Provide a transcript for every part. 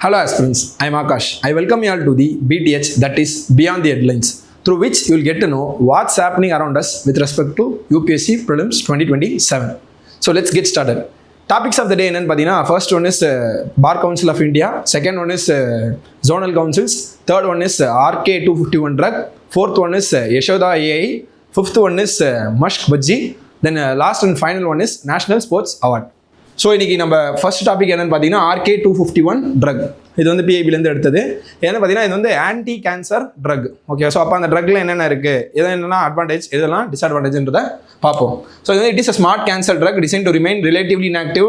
Hello aspirants, I am Akash. I welcome you all to the BTH, that is Beyond the Headlines, through which you will get to know what's happening around us with respect to UPSC Prelims 2027. So let's get started. Topics of the day என்னன்னு பார்த்தீங்கன்னா first one is Bar Council of India, second one is Zonal Councils, third one is RK251 drug, fourth one is Yashoda AI, fifth one is Mushk Budji, then last and final one is National Sports Award. So இன்றைக்கி நம்ம first topic என்னென்னு பார்த்தீங்கன்னா RK251 drug. இது வந்து பிஐபிலேருந்து எடுத்தது. என்னென்னு பார்த்தீங்கன்னா இது வந்து anti cancer drug. Okay, so அப்போ அந்த ட்ரக்கில் என்னென்ன இருக்குது, எது என்னென்னா அட்வான்டேஜ், எதெல்லாம் டிஸ்அட்வான்டேஜ்ன்றதை பார்ப்போம். ஸோ இது வந்து it is a smart cancer drug designed to remain relatively inactive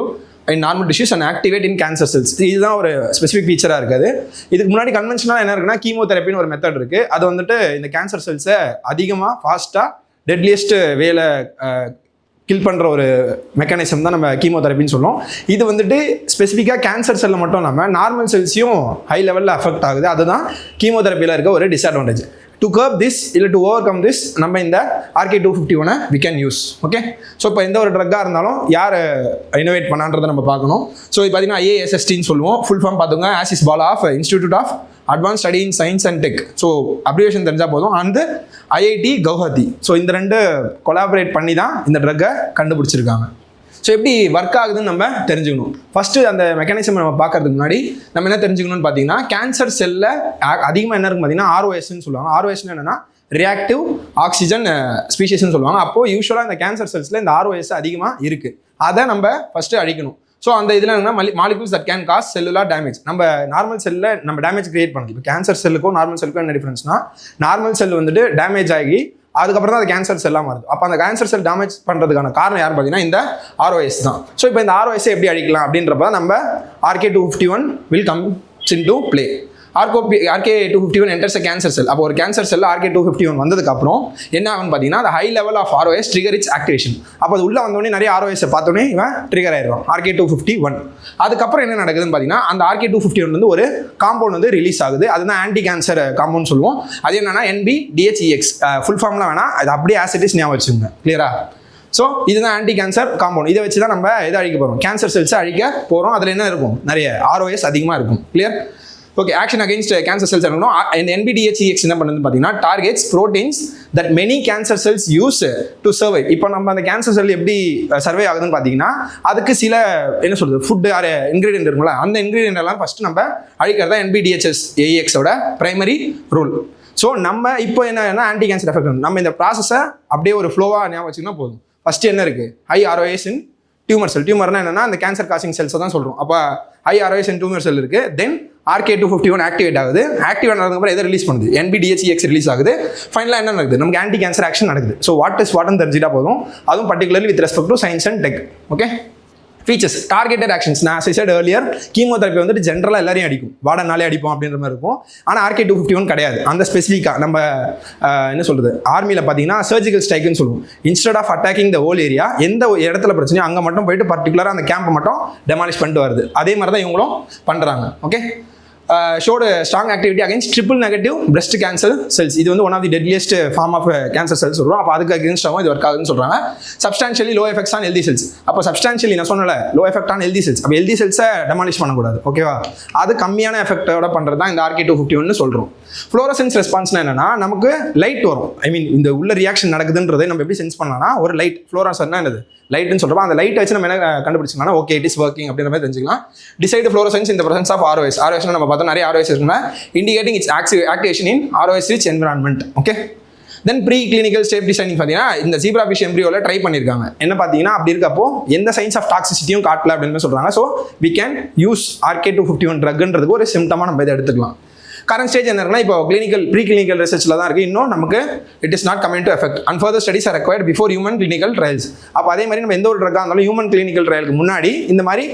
in normal tissues and activate in cancer cells. இதுதான் ஒரு ஸ்பெசிஃபிக் ஃபீச்சராக இருக்குது. இதுக்கு முன்னாடி கன்வென்ஷனாக என்ன இருக்குன்னா கீமோதெரப்பின்னு ஒரு மெத்தட் இருக்குது. அது வந்துட்டு இந்த கேன்சர் செல்ஸை அதிகமாக ஃபாஸ்ட்டாக டெட்லியஸ்ட் வேல கில் பண்ணுற ஒரு மெக்கானிசம் தான் நம்ம கீமோதெரப்பின்னு சொல்லுவோம். இது வந்துட்டு ஸ்பெசிஃபிக்காக கேன்சர் செல்லில் மட்டும் இல்லாமல் நார்மல் செல்ஸையும் ஹை லெவலில் அஃபெக்ட் ஆகுது. அதுதான் கீமோதெரப்பியில் இருக்க ஒரு டிஸ்அட்வான்டேஜ். டு கர்ப் திஸ் இல்லை டு ஓவர் கம் திஸ் நம்ம இந்த RK251 we can use. Okay, so இப்போ எந்த ஒரு ட்ரக்காக இருந்தாலும் யார் இனோவேட் பண்ணான்றதை நம்ம பார்க்கணும். ஸோ இது பார்த்தீங்கன்னா IASSTன்னு சொல்லுவோம். ஃபுல் ஃபார்ம் பார்த்துங்க, ஆசிஸ் பாலா of institute of advance study in science and tech. So abbreviation தெரிஞ்சால் போதும். அந்த IIT கவுஹாத்தி. ஸோ இந்த ரெண்டு கொலாபரேட் பண்ணி தான் இந்த ட்ரக்கை கண்டுபிடிச்சிருக்காங்க. ஸோ எப்படி ஒர்க் ஆகுதுன்னு நம்ம தெரிஞ்சுக்கணும். ஃபஸ்ட்டு அந்த மெக்கானிசம் நம்ம பார்க்கறதுக்கு முன்னாடி நம்ம என்ன தெரிஞ்சுக்கணும்னு பார்த்தீங்கன்னா கேன்சர் செல்லில் அதிகமாக என்ன இருக்கும் பார்த்தீங்கன்னா ROSன்னு சொல்லுவாங்க. ROSன்னு என்னென்னா ரியாக்டிவ் ஆக்சிஜன் ஸ்பீஷிஸ்ன்னு சொல்லுவாங்க. அப்போது யூஸ்வலாக இந்த கேன்சர் செல்ஸில் இந்த ROS அதிகமாக இருக்குது. அதை நம்ம ஃபஸ்ட்டு அழிக்கணும். ஸோ அந்த இதில் என்னன்னா molecules that can cause cellular damage. நம்ம நார்மல் செல்லில் நம்ம டேமேஜ் கிரியேட் பண்ணுது. இப்போ கேன்சர் செல்லுக்கும் நார்மல் செல்லுக்கும் என்ன டிஃப்ரென்ஸ்னா, நார்மல் செல் வந்துட்டு டேமேஜ் ஆகி அதுக்கப்புறம் தான் அது கேன்சர் செல்லாக மாறுது. அப்போ அந்த கேன்சர் செல் டேமேஜ் பண்ணுறதுக்கான காரணம் யார் பார்த்தீங்கன்னா இந்த ROS தான். ஸோ இப்போ இந்த ROS எப்படி அடிக்கலாம் அப்படின்றப்ப நம்ம RK251 will come into play. RK251 enters a cancer cell. அப்போ ஒரு கேன்சர் செல்ல RK251 வந்ததுக்கப்புறம் என்ன ஆகும்னு பார்த்தீங்கன்னா அந்த high level of ROS trigger its activation. அப்போ அது உள்ளே வந்தோடனே நிறைய ROS பார்த்தோன்னே இவன் ட்ரிகர் ஆயிடுவான் RK251. அதுக்கப்புறம் என்ன நடக்குதுன்னு பார்த்தீங்கன்னா அந்த RK251 வந்து ஒரு காம்பவுண்ட் வந்து ரிலீஸ் ஆகுது. அதுதான் ஆன்டி கேன்சர் காம்பவுண்ட் சொல்லுவோம். அது என்னன்னா NBDHEX. ஃபுல் ஃபார்ம்லாம் வேணா, அது அப்படியே ஆசிட்டிஸ் ஞாபகம் வச்சுக்கோங்க. கிளியரா? ஸோ இதுதான் ஆன்டி கேன்சர் காம்பவுண்ட். இதை வச்சு தான் நம்ம எதை அழிக்க போகிறோம், கேன்சர் செல்ஸை அழிக்க போகிறோம். அதில் என்ன இருக்கும், நிறைய ROS அதிகமாக இருக்கும். Clear? Okay, action against cancer cells இருக்கணும். இந்த NBDHEX என்ன பண்ணுதுன்னு பார்த்தீங்கன்னா targets proteins that many cancer cells use to survive. இப்போ நம்ம அந்த கேன்சர் செல் எப்படி சர்வே ஆகுதுன்னு பார்த்தீங்கன்னா அதுக்கு சில என்ன சொல்றது ஃபுட்டு ஆர் இன்க்ரீடியன்ட் இருக்குங்களா, அந்த இன்க்ரீடியன்ட் எல்லாம் ஃபர்ஸ்ட் நம்ம அழிக்கிறதா NBDHEXோட பிரைமரி ரூல். ஸோ நம்ம இப்போ என்ன ஆன்டி கேன்சர் எஃபெக்ட் நம்ம இந்த ப்ராசஸை அப்படியே ஒரு ஃப்ளோவாக ஞாபகம் வச்சுக்கினா போதும். ஃபர்ஸ்ட் என்ன இருக்குது, ஹை ROS இன் டியூமர் செல். டியூமர்னா என்னன்னா அந்த கேன்சர் காசிங் செல்ஸை தான் சொல்கிறோம். அப்போ ஹை ROS இன் டியூமர் செல் இருக்குது. தென் RK251 ஆக்டிவேட் ஆகுது. ஆக்டிவேட் ஆனதுக்கப்புறம் எதை ரிலீஸ் பண்ணுது, NBDHEX ரிலீஸ் ஆகுது. ஃபைனலாக என்ன நடக்குது, நமக்கு ஆன்டி கேன்சர் ஆக்ஷன் நடக்குது. ஸோ வாட்னு தெரிஞ்சுட்டா போதும். அதுவும் particularly with respect to science and tech. Okay, features targeted actions. நான் as I said earlier, chemotherapy வந்துட்டு ஜென்ரலாக எல்லாரையும் அடிக்கும், வாடனாலே அடிப்போம் அப்படின்ற மாதிரி இருக்கும். ஆனால் RK251 கிடையாது. அந்த ஸ்பெசிஃபிக்காக நம்ம என்ன சொல்கிறது, ஆர்மியில் பார்த்தீங்கன்னா சர்ஜிக்கல் ஸ்ட்ரைக்குன்னு சொல்லுவோம். Instead of attacking the whole area, எந்த இடத்துல பிரச்சனையோ அங்கே மட்டும் போயிட்டு பர்டிகுலராக அந்த கேம்பை மட்டும் டெமாலிஷ் பண்ணிட்டு வருது. அதே மாதிரி தான் இவங்களும் பண்ணுறாங்க. Okay, showed strong activity against triple negative breast cancer cells. இது வந்து one of the deadliest form of cancer cells சொல்கிறோம். அப்போ அதுக்கு அகேன்ஸ்டாகவும் இது ஒர்க் ஆகுதுன்னு சொல்கிறாங்க. Substantially low effects on healthy cells. அப்போ சப்ஸ்டான்ஷியலி நான் சொன்னல low effect on healthy cells. அப்போ ஹெல்தி செல்ஸை டெமாலிஷ் பண்ணக்கூடாது. ஓகேவா, அது கம்மியான எஃபெக்டோட பண்ணுறது தான் இந்த RK251 சொல்கிறோம். ஃப்ளோரசன்ஸ் ரெஸ்பான்ஸ்னா என்னன்னா நமக்கு லைட் வரும். ஐ மீன் இந்த உள்ள ரியாக்ஷன் நடக்குதுன்றதை நம்ம எப்படி சென்ஸ் பண்ணலாம்னா ஒரு லைட், ஃப்ளோரசன்னா என்னது லைட்னு சொல்கிறோம். அந்த லைட் வச்சு நம்ம என்ன கண்டுபிடிச்சிங்கன்னா ஓகே இட் இஸ் ஒர்க்கிங் அப்படின்ற மாதிரி தெரிஞ்சுக்கலாம். டிசைட் ஃப்ளோரசன்ஸ் இந்த பிரசன்ஸ் ஆஃப் ROS. ROS நம்ம பார்த்தோம் நிறைய ROS இருக்குன்னா indicating its activation in ROS rich environment. Okay, then pre clinical safe designing பார்த்தீங்கன்னா இந்த ஜீப்ரா ஃபிஷ் எம்ப்ரியோவில் ட்ரை பண்ணியிருக்காங்க. என்ன பார்த்தீங்கன்னா அப்படி இருக்கப்போ எந்த சைன்ஸ் ஆஃப் டாக்ஸிசிட்டியும் காட்டல அப்படின்னு சொல்கிறாங்க. So we can use RK251 ட்ரக்ன்றதுக்கு ஒரு சிம்டமாக நம்ம இதை எடுத்துக்கலாம். கரண்ட் ஸ்டேஜ் என்ன இருக்குன்னா இப்போ ப்ரீ கிளினிக்கல் ரிசர்ச்சில் தான் இருக்குது. இன்னும் நமக்கு it is not coming to effect and further studies R required before human clinical trials. அப்போ அதே மாதிரி நம்ம எந்த ஒரு ட்ரக்காக இருந்தாலும் ஹியூமன் கிளினிக்கல் ட்ரையலுக்கு முன்னாடி இந்த மாதிரி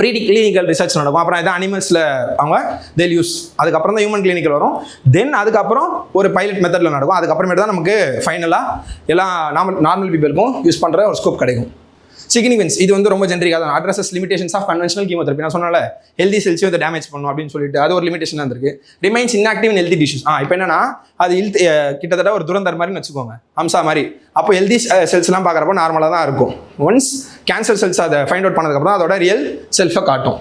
ப்ரீ கிளினிக்கல் ரிசர்ச் நடக்கும். அப்புறம் இதான் அனிமல்ஸில் அவங்க தேல் யூஸ். அதுக்கப்புறம் தான் ஹியூமன் கிளினிக்கல் வரும். தென் அதுக்கப்புறம் ஒரு பைலட் மெத்தடில் நடக்கும். அதுக்கப்புறமேட்டு தான் நமக்கு ஃபைனலாக எல்லாம் நார்மல் பீப்புளுக்கும் யூஸ் பண்ணுற ஒரு ஸ்கோப் கிடைக்கும். சிக்னிஃபிகன்ஸ் இது வந்து ரொம்ப ஜென்ரிக்காக தான் addresses limitations of conventional chemotherapy. நான் சொன்னால ஹெல்தி செல்ஸையும் அதை டேமேஜ் பண்ணும் அப்படின்னு சொல்லிட்டு அது ஒரு லிமிடேஷன் தான் இருக்குது. ரிமைன்ஸ் இன்ஆக்டிவ் இன் ஹெல்தி டிஷ்யூஸ். இப்போ என்னன்னா அது கிட்டத்தட்ட ஒரு துரந்தர் மாதிரின்னு வச்சுக்கோங்க, ஹம்சா மாதிரி. அப்போ ஹெல்தி செல்ஸ்லாம் பார்க்குறப்போ நார்மலாக தான் இருக்கும். ஒன்ஸ் கேன்சர் செல்ஸ் அதை ஃபைண்ட் அவுட் பண்ணதுக்கப்புறம் அதோட ரியல் செல்ஃபை காட்டும்.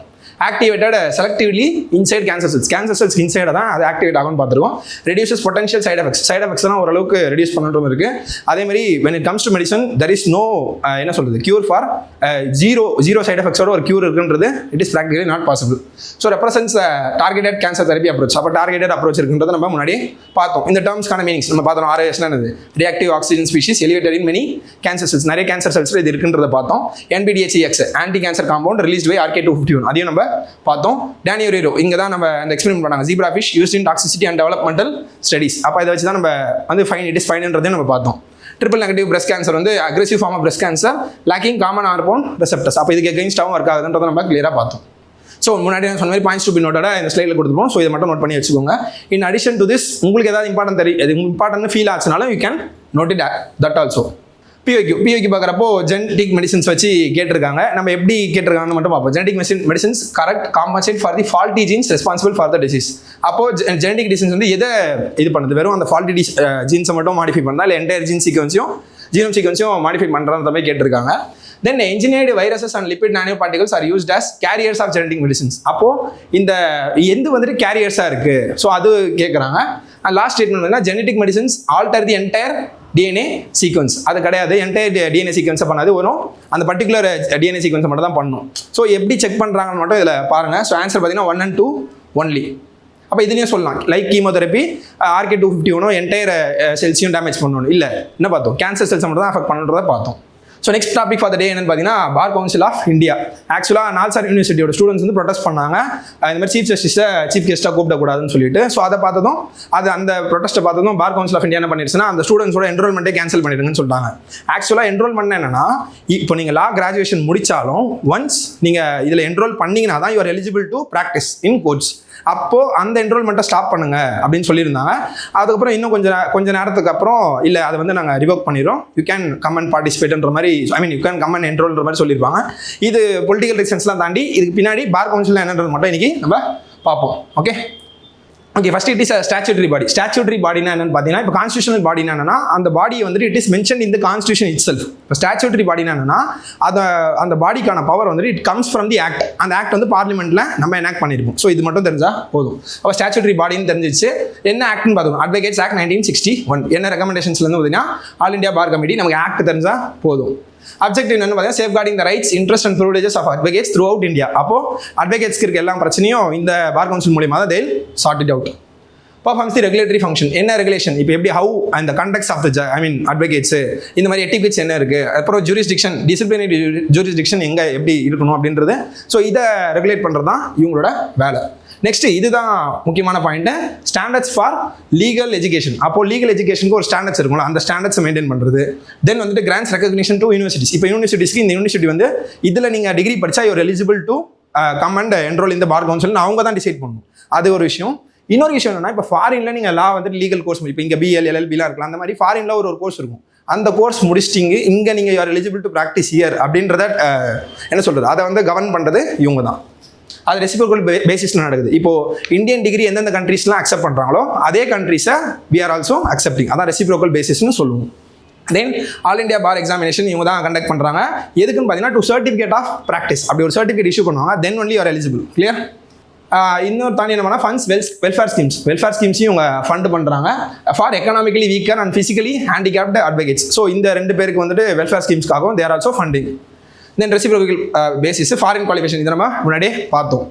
Activated selectively inside cancer cells இன்சைட தான் அது ஆக்டிவேட் ஆகும்னு பார்த்துருக்கோம். ரெடியூசஸ் பொட்டன்ஷியல் சைட் எஃபெக்ட்ஸ்லாம் ஓரளவுக்கு ரெடியூஸ் பண்ணணும் இருக்கு. அதே மாதிரி when it comes to medicine there is no என்ன சொல்றது cure for zero side effects ஓட ஒரு cure இருக்குன்றது it is practically not possible. So represents targeted cancer therapy approach. அப்ப targeted approach இருக்குன்றத நம்ம முன்னாடி பார்த்தோம். இந்த டேர்ம்ஸ்க்கான மீனிங்ஸ் நம்ம பார்த்தோம். RAS என்னது reactive oxygen species elevated in many cancer cells. நிறைய கேன்சர் செல்ஸ்ல இது இருக்குன்றத பார்த்தோம். NBDHEX anti cancer compound released by RK251 அதையும் நம்ம பார்த்தோம். டேனியோரோ இங்க தான் நம்ம அந்த எக்ஸ்பெரிமெண்ட் பண்ணாங்க. zebrafish used in toxicity and developmental studies. அப்ப இத வச்சு தான் நம்ம வந்து ஃபைன் இட் இஸ் ஃபைன்ன்றதையும் நம்ம பார்த்தோம். ட்ரிபிள் நெகட்டிவ் பிரஸ்ட் கேன்சர் வந்து aggressive form of breast cancer lacking common hormone receptors. அப்போ இதுக்கு எகெயின்ஸ்டாகவும் ஒர்க் ஆகுதுன்றதை நம்ம கிளியராக பார்த்தோம். ஸோ முன்னாடி நான் சொன்ன மாதிரி பாயிண்ட்ஸ் டு பி நோட்டோட இந்த ஸ்லைடில் கொடுத்துருப்போம். ஸோ இதை மட்டும் நோட் பண்ணி வச்சுக்கோங்க. இன் அடிஷன் டு திஸ் உங்களுக்கு ஏதாவது இம்பார்ட்டன்ட் ஃபீல் ஆச்சுனாலும் you can note it that also. PYQ பார்க்குறப்போ ஜெனடிக் மெடிசன்ஸ் வச்சு கேட்டிருக்காங்க. நம்ம எப்படி கேட்டிருக்காங்கன்னு மட்டும் பார்ப்போம். Genetic medicines correct compensate for the faulty genes responsible for the disease. அப்போ ஜெனடிக் டிசீஸ் வந்து எதை இது பண்ணுது? வெறும் அந்த ஃபால்ட்டி ஜீன்ஸை மட்டும் மாடிஃபை பண்ணா இல்லை என்டையர் ஜீன் சீக்வன்ஸையும் ஜீனோம் சீக்வன்ஸையும் மாடிஃபை பண்ணுறத மாதிரி கேட்டிருக்காங்க. Then engineered viruses and lipid nanoparticles are used as carriers of genetic medicines. அப்போ இந்த எந்த வந்துட்டு கேரியர்ஸாக இருக்கு. ஸோ அது கேட்குறாங்க. லாஸ்ட் ஸ்டேட்மெண்ட் வந்து genetic medicines alter the entire DNA sequence. அது கிடையாது, என்டையர் DNA சீக்வன்ஸை பண்ணாது, வரும் அந்த பர்டிகுலர் DNA சீக்வன்ஸை மட்டும் தான் பண்ணணும். ஸோ எப்படி செக் பண்ணுறாங்கன்னு மட்டும் இதில் பாருங்கள். ஸோ ஆன்சர் பார்த்தீங்கன்னா 1 and 2 ஒன்லி. அப்போ இதுலேயும் சொல்லலாம் லைக் கீமோதெரப்பி RK251 என்டையர் செல்ஸையும் டேமேஜ் பண்ணணும். இல்லை என்ன பார்த்தோம், கேன்சர் செல்ஸை மட்டும் தான் அஃபெக்ட் பண்ணுறதை பார்த்தோம். So next topic for the day என்னன்னு பார்த்தீங்கன்னா பார் கவுன்சில் ஆஃப் இந்தியா. ஆக்சுவலாக நால்சார் யூனிவர்சிட்டியோட ஸ்டூடெண்ட்ஸ் வந்து ப்ரொடெஸ்ட் பண்ணாங்க, இந்த மாதிரி சீஃப் கெஸ்ட்டாக கூப்பிடக்கூடாதுன்னு சொல்லிட்டு. ஸோ அதை பார்த்ததும் அந்த ப்ரொடெஸ்ட்டை பார்த்ததும் பார் கவுன்சில் ஆஃப் இந்தியா என்ன பண்ணிடுச்சுன்னா அந்த ஸ்டூடெண்ட்ஸோட என்ரோல்மெண்ட்டே கேன்சல் பண்ணிடுங்கன்னு சொல்லிட்டாங்க. ஆக்சுவலாக என்ரோல்மெண்ட் என்னன்னா, இப்போ நீங்கள் லா கிராஜுவேஷன் முடிச்சாலும் ஒன்ஸ் நீங்கள் இதில் என்ரோல் பண்ணீங்கன்னா தான் you're eligible to practice in courts. அப்போது அந்த என்ரோல்மெண்ட்டை ஸ்டாப் பண்ணுங்க அப்படின்னு சொல்லியிருந்தாங்க. அதுக்கப்புறம் இன்னும் கொஞ்சம் நேரத்துக்கு அப்புறம் இல்லை அதை வந்து நாங்கள் ரிவோக் பண்ணிடுறோம், யூ கேன் கம் அண்ட் பார்ட்டிசிபேட்ன்ற மாதிரி, யூ கேன் கம் அண்ட் என்ரோல்ன்ற மாதிரி சொல்லியிருப்பாங்க. இது பொலிட்டிக்கல் ரீசன்ஸ்லாம் தாண்டி இதுக்கு பின்னாடி பார் கவுன்சில் என்னன்றது மட்டும் இன்னைக்கு நம்ம பார்ப்போம். Okay, first it is statutory body. Statutory பாடினா என்னன்னு பார்த்தீங்கன்னா, இப்போ கான்ஸ்டியூஷனல் பாடினா என்னன்னா அந்த பாடியை வந்துட்டு it is mention in the constitution it self. இப்போ ஸ்டாச்சுட்டரி பாடினா என்னன்னா அந்த பாடிக்கான பவர் வந்துட்டு it comes from the act. அந்த ஆக்ட் வந்து பார்லிமெண்ட்ல நம்ம எனாக்ட் பண்ணியிருப்போம். ஸோ இது மட்டும் தெரிஞ்சா போதும். அப்போ ஸ்டாச்சுட்டரி பாடின்னு தெரிஞ்சிச்சு. என்ன ஆக்ட்னு பார்த்துக்கோம். அட்வொகேட்ஸ் ஆக்ட் 1961 என்ன ரெக்கமெண்டேஷன்ஸ்லேருந்து பார்த்தீங்கன்னா ஆல் இந்தியா பார் கமிட்டி. நமக்கு ஆக்ட் தெரிஞ்சா போதும். அப்ஜெக்டிவ் என்னன்னு பார்த்தீங்கன்னா safeguarding the rights interest and privileges of advocates throughout India. அப்போ அட்வொகேட்ஸ்க்கு இருக்க எல்லா பிரச்சனையும் இந்த பார் கவுன்சில் மூலியமாக தான் they'll sort it out. Performs the regulatory function. என்ன ரெகுலேஷன், இப்போ எப்படி ஹவு அந்த கண்டக்ட்ஸ் ஆஃப் த அட்வொகேட்ஸ், இந்த மாதிரி எட்டிகேட்ஸ் என்ன இருக்கு, அப்புறம் ஜூரிஸ்டிக்ஷன் டிசிப்ளினரி ஜூரிஸ்டிக்ஷன் எங்க எப்படி இருக்கணும் அப்படின்றது. ஸோ இதை ரெகுலேட் பண்ணுறது தான் இவங்களோட வேலை. நெக்ஸ்ட் இதுதான் முக்கியமான point, standards for legal education. அப்போ லீகல் எஜுகேஷனுக்கு ஒரு ஸ்டாண்டர்ட்ஸ் இருக்கும்ல, அந்த ஸ்டாண்டர்ட்ஸை மெயின்டைன் பண்ணுறது. தென் வந்துட்டு கிராண்ட்ஸ் ரெகக்னிஷன் டு யூனிவர்சிட்டிஸ். இப்போ யூனிவர்சிட்டிஸ்க்கு இந்த யூனிவர்சிட்டி வந்து இதில் நீங்கள் டிகிரி படித்தா you're eligible to come and enrol இந்த பார் கவுன்சில் அவங்க தான் டிசைட் பண்ணணும். அது ஒரு விஷயம். இன்னொரு விஷயம் என்னன்னா, இப்போ ஃபாரின்ல நீங்கள் லா வந்துட்டு லீகல் கோர்ஸ், இப்போ இங்கே BL LLBலாம் இருக்கலாம், அந்த மாதிரி ஃபாரின்ல ஒரு கோர்ஸ் இருக்கும். அந்த கோர்ஸ் முடிச்சிட்டிங்க இங்கே நீங்கள் you're eligible to practice here அப்படின்றத என்ன சொல்கிறது, அதை வந்து கவர்ன் பண்ணுறது இவங்க தான். அது ரெசிப்ரோக்கல் பேசிஸில் நடக்குது. இப்போ இந்தியன் டிகிரி எந்தெந்த கண்ட்ரீஸ்லாம் அக்செப்ட் பண்ணுறாங்களோ அதே கண்ட்ரீஸை we are also accepting. அதான் ரெசிப்ரோக்கல் பேசிஸ்னு சொல்லுவோம். தென் ஆல் இந்தியா பார் எக்ஸாமினேஷன் இவங்க தான் கண்டக்ட் பண்ணுறாங்க. எதுக்குன்னு பார்த்தீங்கன்னா டு சர்டிஃபிகேட் ஆஃப் ப்ராக்டிஸ். அப்படி ஒரு சர்டிஃபிகேட் இஷ்யூ பண்ணுவாங்க. Then only you're eligible. Clear. இன்னொரு தாண்டி என்ன பண்ணால் ஃபண்ட்ஸ் வெல்ஃபேர் ஸ்கீம்ஸையும் இவங்க ஃபண்ட் பண்ணுறாங்க for economically weaker and physically handicapped advocates. So இந்த 2 பேருக்கு வந்துட்டு வெல்ஃபேர் ஸ்கீம்ஸ்க்காகவும் there also funding. Then reciprocal basis foreign qualification இது நம்ம முன்னாடியே பார்த்தோம்.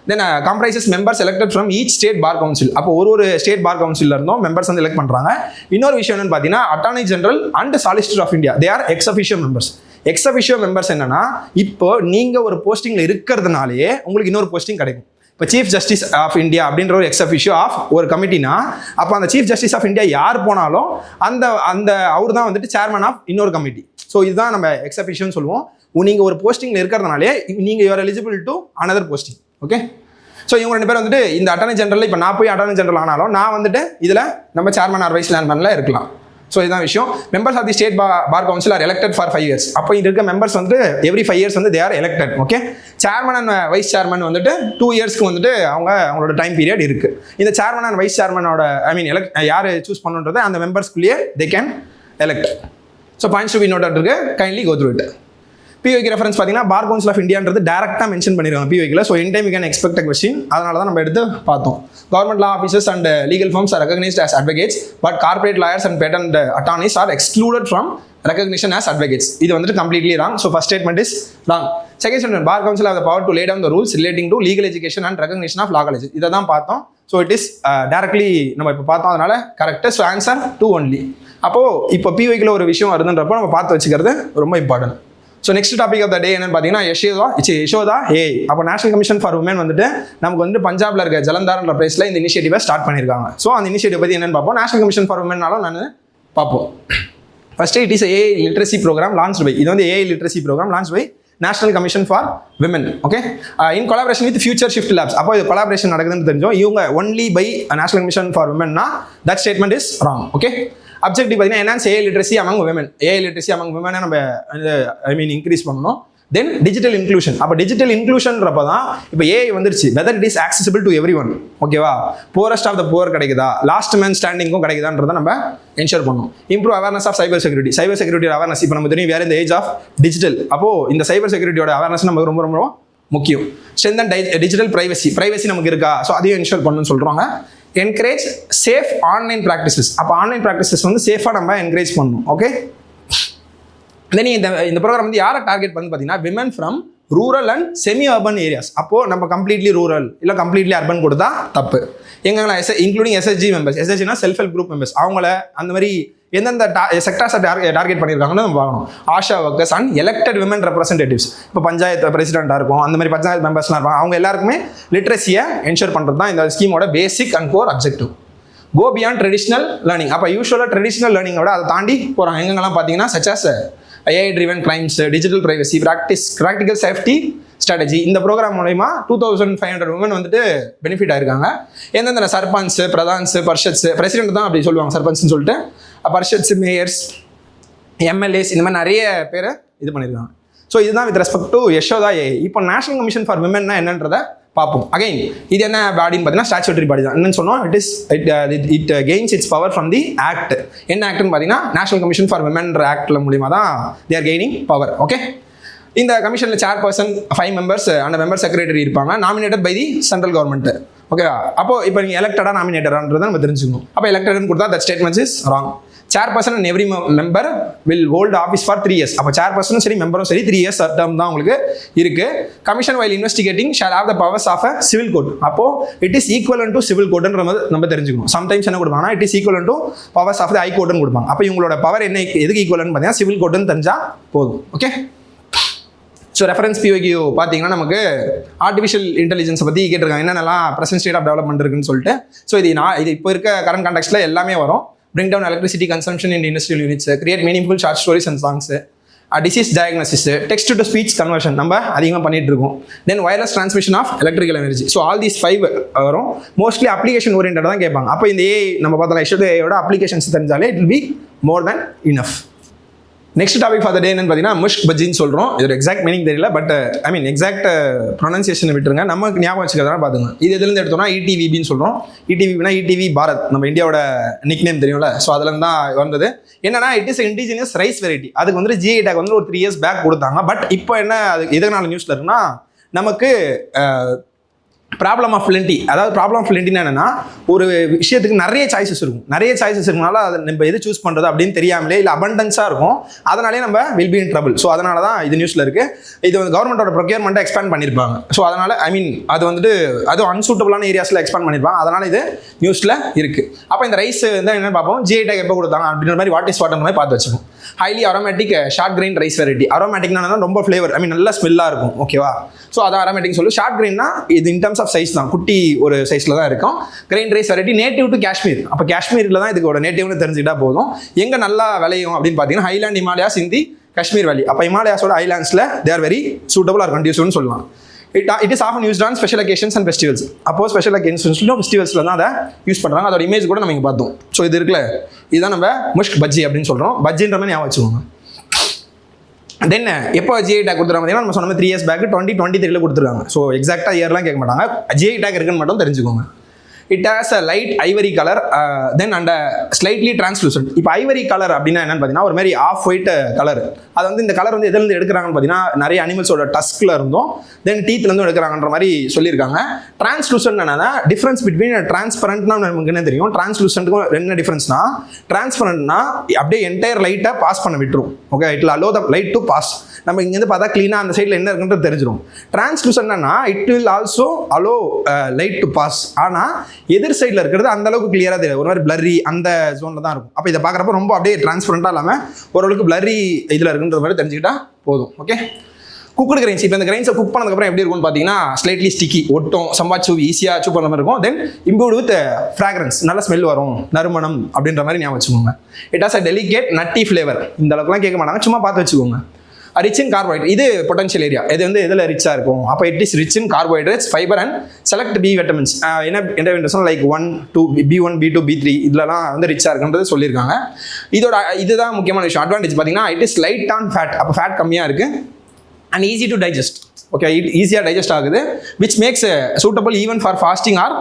Then comprises members elected from each state bar council. அப்போ ஒரு ஸ்டேட் பார் கவுன்சில் இருந்தோம் மெம்பர்ஸ் வந்து எலெக்ட் பண்ணுறாங்க. இன்னொரு விஷயம் என்னன்னு பார்த்தீங்கன்னா attorney general and solicitor of India they are ex officio members. Ex officio members என்னன்னா, இப்போ நீங்கள் ஒரு போஸ்டிங்கில் இருக்கிறதுனாலே உங்களுக்கு இன்னொரு போஸ்டிங் கிடைக்கும். இப்போ சீஃப் ஜஸ்டிஸ் ஆஃப் இந்தியா அப்படின்ற ஒரு எக்ஸ் அஃபிஷியோ ஆஃப் ஒரு கமிட்டினா, அப்போ அந்த சீஃப் ஜஸ்டிஸ் ஆஃப் இந்தியா யார் போனாலும் அந்த அவர் தான் வந்துட்டு சேர்மன் ஆஃப் இன்னொரு கமிட்டி. ஸோ இதுதான் நம்ம எக்ஸ் அஃபிஷியோன்னு சொல்லுவோம். நீங்கள் ஒரு போஸ்டிங்கில் இருக்கிறதுனாலே நீங்கள் you're eligible to another posting. Okay. So இவங்க 2 பேர் வந்துட்டு இந்த அட்டார்னி ஜெனரல், இப்போ நான் போய் அட்டார்னி ஜெனரல் ஆனாலும் நான் வந்துட்டு இதில் நம்ம சேர்மன் ஆர் வைஸ் சேர்மனில் இருக்கலாம். ஸோ இதுதான் விஷயம். Members of the state bar council are elected for 5 years. அப்போ இது இருக்க மெம்பர்ஸ் வந்துட்டு எவ்ரி 5 years வந்து they are elected. Okay. Chairman and vice chairman வந்துட்டு 2 yearsக்கு வந்துட்டு அவங்களோட டைம் பீரியட் இருக்கு. இந்த சேர்மன் அண்ட் வைஸ் சேர்மனோட யார் சூஸ் பண்ணுன்றது அந்த மெம்பர்ஸ்குள்ளேயே they can elect. So points to be noted இருக்கு, kindly go through it. PYQ reference பார்த்தீங்கன்னா பார் கவுன்சில் ஆஃப் இந்தியான்றது டேரெக்டாக மென்ஷன் பண்ணிருக்காங்க PYQல. So in time you can expect question. அதனால தான் நம்ம எடுத்து பார்த்தோம். Government law officers and legal firms are recognised as advocates, but corporate lawyers and patent attorneys are excluded from recognition as advocates. இது வந்துட்டு completely wrong. So first statement is wrong. Second statement, bar council have the power to lay down the rules relating to legal education and recognition of law colleges. இதை தான் பார்த்தோம். So it is directly நம்ம இப்போ பார்த்தோம், அதனால correct. So answer 2 only. அப்போது இப்போ PYQல ஒரு விஷயம் வருதுன்றப்போ நம்ம பார்த்து வச்சுக்கிறது ரொம்ப important. So next topic of the day என்னன்னு பார்த்தீங்கன்னா யசோதா AI. அப்போ நேஷனல் கமிஷன் ஃபார் உமன் வந்துட்டு நமக்கு வந்து பஞ்சாப்ல இருக்க ஜலந்தார்ன்ற பிளேஸில் இந்த இனிஷியேட்டிவை ஸ்டார்ட் பண்ணியிருக்காங்க. ஸோ அந்த இனிஷியேட்டிவ் பற்றி என்னன்னு பார்ப்போம். நேஷனல் கமிஷன் ஃபார் உமன்னாலும் நான் பார்ப்போம். First, it is a AI literacy program launched by, இது வந்து AI literacy program launched by National Commission for Women. Okay, in collaboration with Future Shift Labs. அப்போ இது collaboration நடக்குதுன்னு தெரிஞ்சோம். இவங்க only by National Commission for Women னா that statement is wrong. Okay, objective பார்த்தீங்கன்னா enhance AI literacy among women. AI literacy among women நம்ம increase பண்ணணும். Then digital inclusion. அப்போ digital இன்க்ளூஷன்றப்போ தான் இப்போ AI வந்துருச்சு. Whether it is accessible to every one. ஓகேவா, புவரஸ்ட் ஆஃப் த புவர் கிடைக்குதா, லாஸ்ட் மேன் ஸ்டாண்டிங்கும் கிடைக்குதான்றதை நம்ம என்ஷூர் பண்ணணும். Improve awareness of cyber security. Cyber security awareness இப்போ நம்ம தெரியும் வேறு இந்த ஏஜ் ஆஃப் டிஜிட்டல். அப்போது இந்த சைபர் செக்யூரிட்டியோட அவேர்னஸ் நமக்கு ரொம்ப ரொம்ப முக்கியம். ஸ்ட்ரென்தன் டிஜிட்டல் ப்ரைவசி நமக்கு இருக்கா, ஸோ அதையும் என்ஷூர் பண்ணணும்னு சொல்கிறாங்க. Encourage safe online practices. அப்போ ஆன்லைன் ப்ராக்டிசஸ் வந்து சேஃபாக நம்ம என்கரேஜ் பண்ணணும். ஓகே, தென் இந்த ப்ரோக்ராம் வந்து யாரை டார்கெட் பண்ணி பார்த்தீங்கன்னா women from rural and semi urban areas. அப்போது நம்ம கம்ப்ளீட்லி ரூரல் இல்லை கம்ப்ளீட்லி அர்பன் கொடுத்தா தப்பு. எங்கெல்லாம் இன்க்ளூடிங் SHG மெம்பர்ஸ். SHGனா செல்ஃப் ஹெல்ப் குரூப் மெம்பர்ஸ். அவங்கள அந்த மாதிரி எந்தெந்த செக்டார்ஸை டார்கெட் பண்ணியிருக்காங்கன்னு நம்ம பார்க்கணும். ASHA workers and elected women representatives. இப்போ பஞ்சாயத்து பிரசிடென்ட்டாக இருக்கும், அந்த மாதிரி பஞ்சாயத்து மெம்பர்ஸ்லாம் இருப்பாங்க. அவங்க எல்லாருக்குமே லிட்ரஸியை என்ஷூர் பண்ணுறது தான் இந்த ஸ்கீமோட basic and core objective. Go beyond traditional learning. அப்போ யூஸ்வலாக ட்ரெடிஷ்னல் லேர்னிங்கோட அதை தாண்டி போகிறாங்க. எங்கெல்லாம் பார்த்தீங்கன்னா such as AI driven crimes, digital privacy, practical safety strategy. இந்த ப்ரோக்ராம் மூலமா 2500 women வந்துட்டு பெனிஃபிட் ஆயிருக்காங்க. எந்தெந்த சர்பஞ்ச், பிரதான்ஸ், பர்ஷத்ஸ், பிரசிடென்ட் தான் அப்படி சொல்லுவாங்க சர்பஞ்ச்னு சொல்லிட்டு, பர்ஷத்ஸ், மேயர்ஸ், MLAs இந்த மாதிரி நிறைய பேரை இது பண்ணியிருக்காங்க. ஸோ இதுதான் with respect to Yashoda AI. இப்போ நேஷனல் கமிஷன் ஃபார் விமன்னா என்னன்றதை பார்ப்போம். அகைன் இது என்ன பாடின்னு பார்த்தீங்கன்னா ஸ்டாச்சுட்டரி பாடி தான். என்னன்னு சொன்னோம், it gains its power from the act. என்ன ஆக்ட்னு பார்த்தீங்கன்னா நேஷனல் கமிஷன் ஃபார் விமன்ற ஆக்ட்ல மூலியமாக தான் they are gaining power. Okay, இந்த கமிஷனில் chairperson 5 members and member secretary இருப்பாங்க, nominated by the central government. ஓகேவா, அப்போ இப்போ நீங்கள் எலெக்டடாக நாமினேட்டடான்றதை நம்ம தெரிஞ்சுக்கணும். அப்போ எலெக்டட்னு கொடுத்தா that statements is wrong. Chairperson and every member will hold office for 3 years. அப்போ சேர்பர்சனும் சரி மெம்பரும் சரி 3 years டேர்ம் தான் உங்களுக்கு இருக்கு. Commission while investigating shall have the powers of a civil court. அப்போ it is equivalent to civil கோட்ன்ற நம்ம தெரிஞ்சுக்கணும். சம்டைம்ஸ் என்ன கொடுப்பாங்கன்னா it is equivalent to powers of the high கோர்ட்னு கொடுப்பாங்க. அப்போ இவங்களோட பவர் என்ன எதுக்கு ஈக்குவலன்னு பார்த்தீங்கன்னா சிவில் கோட்னு தெரிஞ்சால் போதும். ஓகே, ஸோ ரெஃபரன்ஸ் PYQ பார்த்தீங்கன்னா நமக்கு ஆர்டிஃபிஷியல் இன்டெலிஜென்ஸை பற்றி கேட்டிருக்காங்க, என்னென்னலாம் ப்ரெசென்ட் ஸ்டேட் ஆஃப் டெவலப்மெண்ட் இருக்குன்னு சொல்லிட்டு. ஸோ இது இப்போ இருக்க கரண்ட் கான்டெக்ஸ்ட்டில் எல்லாமே வரும். Bring down electricity consumption in industrial units, create meaningful short stories and songs, disease diagnosis, text to speech conversion நம்ம அதிகமாக பண்ணிட்டு இருக்கோம். Then wireless transmission of electrical energy. So all these 5 வரும். Mostly application oriented தான் கேட்பாங்க. அப்போ இந்த AI நம்ம பார்த்தா Yashoda AI யோட அப்ளிகேஷன்ஸ் தெரிஞ்சாலே it will be more than enough. Next topic for the day என்னன்னு பார்த்தீங்கன்னா முஷ்க் பஜ்ஜின்னு சொல்கிறோம். இதோட எக்ஸாக்ட் மீனிங் தெரியல, பட் எக்ஸாக்ட் ப்ரொனன்சியேஷனை விட்டுருங்க, நமக்கு ஞாபகம் வச்சுக்கிறதா பார்த்துங்க. இது எதுலேருந்து எடுத்தோம்னா ETVBன்னு சொல்கிறோம். ETVனா ETV பாரத், நம்ம இந்தியாவோட நிக் நேம் தெரியும்ல. ஸோ அதுலேருந்து தான் வந்தது. என்னன்னா it is indigenous rice variety. அதுக்கு வந்து GI டேக் வந்து ஒரு 3 years பேக் கொடுத்தாங்க. பட் இப்போ என்ன அது எதனால நியூஸில் இருக்குன்னா நமக்கு ப்ராப்ளம் ஆஃப் பிளென்டி. அதாவது ப்ராப்ளம் ஆஃப் பிளென்டினா என்னன்னா ஒரு விஷயத்துக்கு நிறைய சாய்ஸஸ் இருக்கும். நிறைய சாய்ஸஸ் இருக்கனால அதை நம்ம எது சூஸ் பண்ணுறது அப்படின்னு தெரியாமலே இல்லை அபண்டன்ஸாக இருக்கும். அதனாலே நம்ம will be in trouble. So அதனால தான் இது நியூஸில் இருக்குது. இது வந்து கவர்மெண்ட்டோட ப்ரொக்யூர்மெண்ட்டை எக்ஸ்பேண்ட் பண்ணியிருப்பாங்க. ஸோ அதனால் அது வந்துட்டு அதுவும் அன்சூட்டபிளான ஏரியாஸில் எக்ஸ்பேண்ட் பண்ணியிருப்பாங்க. அதனால் இது நியூஸில் இருக்குது. அப்போ இந்த ரைஸ் வந்து என்னென்னு பார்ப்போம். GI டேக் எப்போ கொடுத்தாங்க அப்படின்ற மாதிரி வாட் இஸ் வாட் மாதிரி பார்த்து வச்சுக்கோம். Highly aromatic short grain rice variety. அரோமேட்டிக்னா ரொம்ப ஃப்ளேவர் நல்ல ஸ்மெல்லாக இருக்கும். ஓகேவா, ஸோ அதான் அரோமேட்டிக் சொல்லு. ஷார்ட் கிரெயின்னா இது இன் டர்ம்ஸ் ஆஃப் சைஸ் தான், குட்டி ஒரு சைஸில் தான் இருக்கும். Grain rice variety native to Kashmir. அப்போ காஷ்மீரில் தான் இதுக்கோட நேட்டிவ்னு தெரிஞ்சுக்கிட்டா போதும். எங்கே நல்லா விளையும் அப்படின்னு பார்த்தீங்கன்னா highland Himalayas in the Kashmir valley. அப்போ ஹிமாலயாஸோட ஐலாண்ட்ஸில் they are very suitable or கண்டியூசிவ்னு சொல்லலாம். It is often used on special occasions and festivals. அப்போ ஸ்பெஷல் அக்கேஷன்ஸ்லையும் ஃபெஸ்டிவல்ஸில் தான் அதை யூஸ் பண்ணுறாங்க. அதோட இமேஜ் கூட நம்ம இங்கே பார்த்தோம். ஸோ இது இருக்குல்ல, இதுதான் நம்ம முஷ்க் பஜ்ஜி அப்படின்னு சொல்கிறோம். பஜ்ஜின்ற மாதிரி ஞாபகம் வச்சுக்கோங்க. தென் எப்போ GI டேக் கொடுத்துருக்காங்க பார்த்தீங்கன்னா நம்ம சொன்ன 3 years பேக் 2023 கொடுத்துருக்காங்க. ஸோ எக்ஸாக்டாக இயர்லாம் கேட்க மாட்டாங்க. GI டேக் இருக்குன்னு மட்டும் தெரிஞ்சுக்கோங்க. It has a light Ivory colour then and slightly translucent. இப்போ ஐவரி கலர் அப்படின்னா என்னன்னு பார்த்தீங்கன்னா ஒரு மாதிரி ஆஃப் ஒயிட் கலர். அது வந்து இந்த கலர் வந்து எதுலேருந்து எடுக்கிறாங்கன்னு பார்த்தீங்கன்னா நிறைய அனிமல்ஸோட டஸ்கில் இருந்தும் தென் டீத்லேருந்தும் எடுக்கிறாங்கன்ற மாதிரி சொல்லியிருக்காங்க. டிரான்ஸ்லூசன்ட் என்னன்னா டிஃபரன்ஸ் பிட்வீன் டிரான்ஸ்பரண்ட்னா நமக்கு என்ன தெரியும், டிரான்ஸ்லூசன்ட்டுக்கும் என்ன டிஃபரன்ஸ்னா டிரான்ஸ்பரண்ட்னா அப்படியே என்டையர் லைட்டை பாஸ் பண்ண விட்டுரும். Okay, it allow the light to pass. நம்ம இங்கேருந்து பார்த்தா க்ளீனாக அந்த சைடில் என்ன இருக்குன்றது தெரிஞ்சிடும். டிரான்ஸ்லூசன்ட்னா it will also allow light to pass. ஆனால் எதிர் சைடில் இருக்கிறது அந்த அளவுக்கு கிளியராக தெரியாது, ஒரு மாதிரி பிளரி அந்த ஜோனில் தான் இருக்கும். அப்போ இதை பார்க்குறப்ப ரொம்ப அப்படியே டிரான்ஸ்பரண்ட்டாக இல்லாமல் ஓரளவுக்கு பிளரி இதில் இருக்குன்ற மாதிரி தெரிஞ்சுக்கிட்டா போதும். Okay, cooked grains. இப்போ இந்த கிரைன்ஸை குக் பண்ணதுக்கப்புறம் எப்படி இருக்கும்னு பார்த்தீங்கன்னா ஸ்லைட்லி ஸ்டிக்கி, ஒட்டும், சம்பா சூவி ஈஸியாக சூப் பண்ணுற மாதிரி இருக்கும். தென் இம்ப்ரூவ்ட் வித் ஃப்ராக்ரன்ஸ், நல்ல ஸ்மெல் வரும், நறுமணம் அப்படின்ற மாதிரி ஞாபகம் வச்சுக்கோங்க. It has a delicate nutty flavour. இந்த அளவுக்குலாம் கேட்க மாட்டாங்க, சும்மா பார்த்து வச்சுக்கோங்க. ரிச் இன் கார்போஹைட்ரேட், இது பொட்டன்ஷியல் ஏரியா, இது வந்து எதில் ரிச்சாக இருக்கும். அப்போ it is rich in carbohydrates, fibre and select B vitamins. என்ன vitamins like 1, 2, B1, B2, B3 இதெல்லாம் வந்து ரிச்சாக இருக்குன்றது சொல்லியிருக்காங்க. இதுதான் முக்கியமான விஷயம். அட்வான்டேஜ் பார்த்தீங்கன்னா it is light on fat, அப்போ ஃபேட் கம்மியாக இருக்குது and easy to digest. Okay, it ஈஸியாக டைஜஸ்ட் ஆகுது, which makes suitable even for fasting or